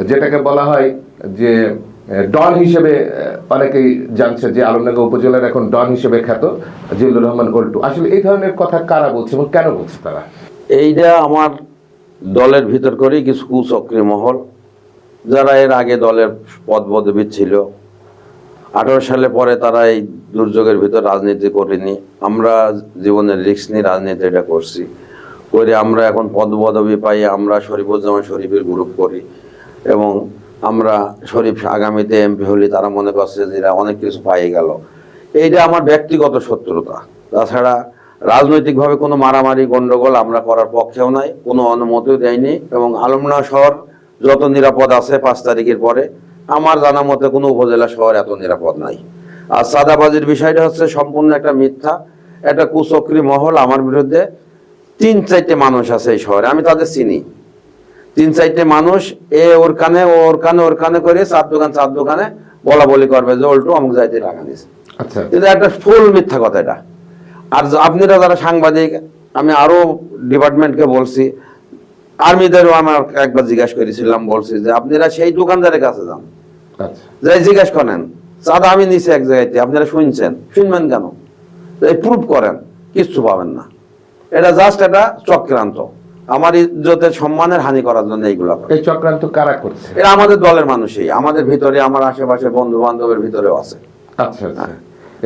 যেটাকে বলা হয় যে ডন হিসেবে অনেকেই জানছে যে আলমডাঙ্গা উপজেলার এখন ডন হিসেবে খ্যাত জিল্লুর রহমান অল্টু, আসলে এই ধরনের কথা কারা বলছে এবং কেন বলছে তারা? এইটা আমার দলের ভিতর করেই কিছু কুচক্রী মহল, যারা এর আগে দলের পদপদবী ছিল। 18 সালে পরে তারা এই দুর্যোগের ভিতর রাজনীতি করেনি, আমরা জীবনের রিস্ক নিয়ে রাজনীতিটা করছি, করে আমরা এখন পদপদবী পাই, আমরা শরীফুজ্জামান শরীফের গ্রুপ করি এবং আমরা শরীফ আগামীতে এমপি হলে তারা মনে করছে যে এরা অনেক কিছু পাইয়ে গেল। এইটা আমার ব্যক্তিগত শত্রুতা, তাছাড়া রাজনৈতিকভাবে কোনো মারামারি গন্ডগোল আমরা করার পক্ষেও নাই, কোনো অনুমতিও দেয়নি। এবং আলমডাঙ্গা শহর যত নিরাপদ আছে 5 তারিখের পরে আমার জানা মতে কোনো উপজেলা শহর এত নিরাপদ নাই। আর চাঁদাবাজির বিষয়টা হচ্ছে সম্পূর্ণ একটা মিথ্যা, একটা কুচক্রী মহল। আমার বিরুদ্ধে 3-4টে মানুষ আছে এই শহরে, আমি তাদের চিনি। 3-4টে মানুষ ওর কানে করে চার দোকানে বলা বলি করবে যে অল্টু অমুক যাইতে টাকা নিছে। আচ্ছা, এটা একটা ফুল মিথ্যা কথা এটা। আর আপনারা যারা সাংবাদিক, আমি আরো ডিপার্টমেন্টকে বলছি, আর্মিদেরও আমার একবার জিজ্ঞাসা করেছিলাম, বলছি যে আপনারা সেই দোকানদারের কাছে যান, যাই জিজ্ঞাসা করেন চাঁদা আমি নিছি এক জায়গাতে, আপনারা শুনছেন, শুনবেন কেন, প্রুফ করেন, কিচ্ছু পাবেন না। এটা জাস্ট একটা চক্রান্ত, আমার ইজ্জতের সম্মানের হানি করার জন্য এইগুলো। এই চক্রান্ত কারা করছে? এটা আমাদের দলের মানুষই, আমাদের ভিতরে, আমার আশেপাশে বন্ধু বান্ধবের ভিতরেও আছে। আচ্ছা আচ্ছা,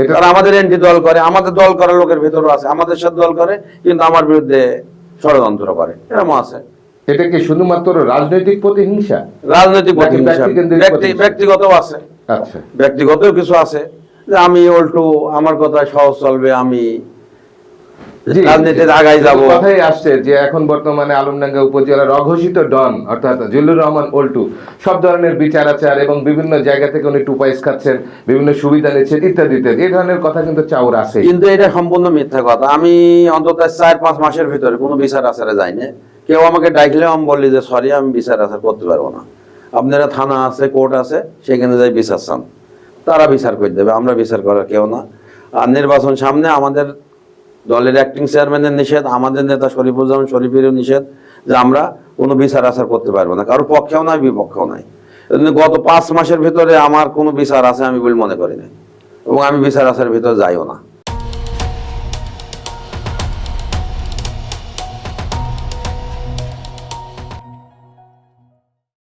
এটা আমাদের এন্টি দল করে, আমাদের দল করার লোকের ভিতরেও আছে, আমাদের সাথে দল করে কিন্তু আমার বিরুদ্ধে ষড়যন্ত্র করে, এরকম আছে। এটা কি শুধুমাত্র রাজনৈতিক প্রতিহিংসা? রাজনৈতিক প্রতিহিংসা, ব্যক্তিগত আছে। আচ্ছা, ব্যক্তিগত কিছু আছে যে আমি অল্টু আমার কথায় সহজ চলবে, আমি রাজনীতিতে আগাই যাব। কথাই আসছে যে এখন বর্তমানে আলমডাঙ্গা উপজেলার অঘোষিত ডন অর্থাৎ জিল্লুর রহমান অল্টু সব ধরনের বিচার আচার এবং বিভিন্ন জায়গা থেকে উনি টুপাইস খাচ্ছেন, বিভিন্ন সুবিধা নিচ্ছেন ইত্যাদি ইত্যাদি, এই ধরনের কথা কিন্তু চাউর আছে। কিন্তু এটা সম্পূর্ণ মিথ্যা কথা। আমি অন্তত 4-5 মাসের ভিতরে কোনো বিচার আচারে যাই না। কেউ আমাকে ডাকলেও আমি বলি যে সরি, আমি বিচার আচার করতে পারবো না, আপনারা থানা আছে, কোর্ট আছে, সেখানে যাই বিচার চান, তারা বিচার করে দেবে, আমরা বিচার করার কেউ না। আর নির্বাচন সামনে, আমাদের দলের অ্যাক্টিং চেয়ারম্যানের নিষেধ, আমাদের নেতা শরীফুজ্জামান শরীফেরও নিষেধ যে আমরা কোনো বিচার আচার করতে পারবো না, কারোর পক্ষেও নাই বিপক্ষেও নাই। গত 5 মাসের ভিতরে আমার কোনো বিচার আছে আমি বলে মনে করি না, এবং আমি বিচার আচারের ভিতরে যাইও না।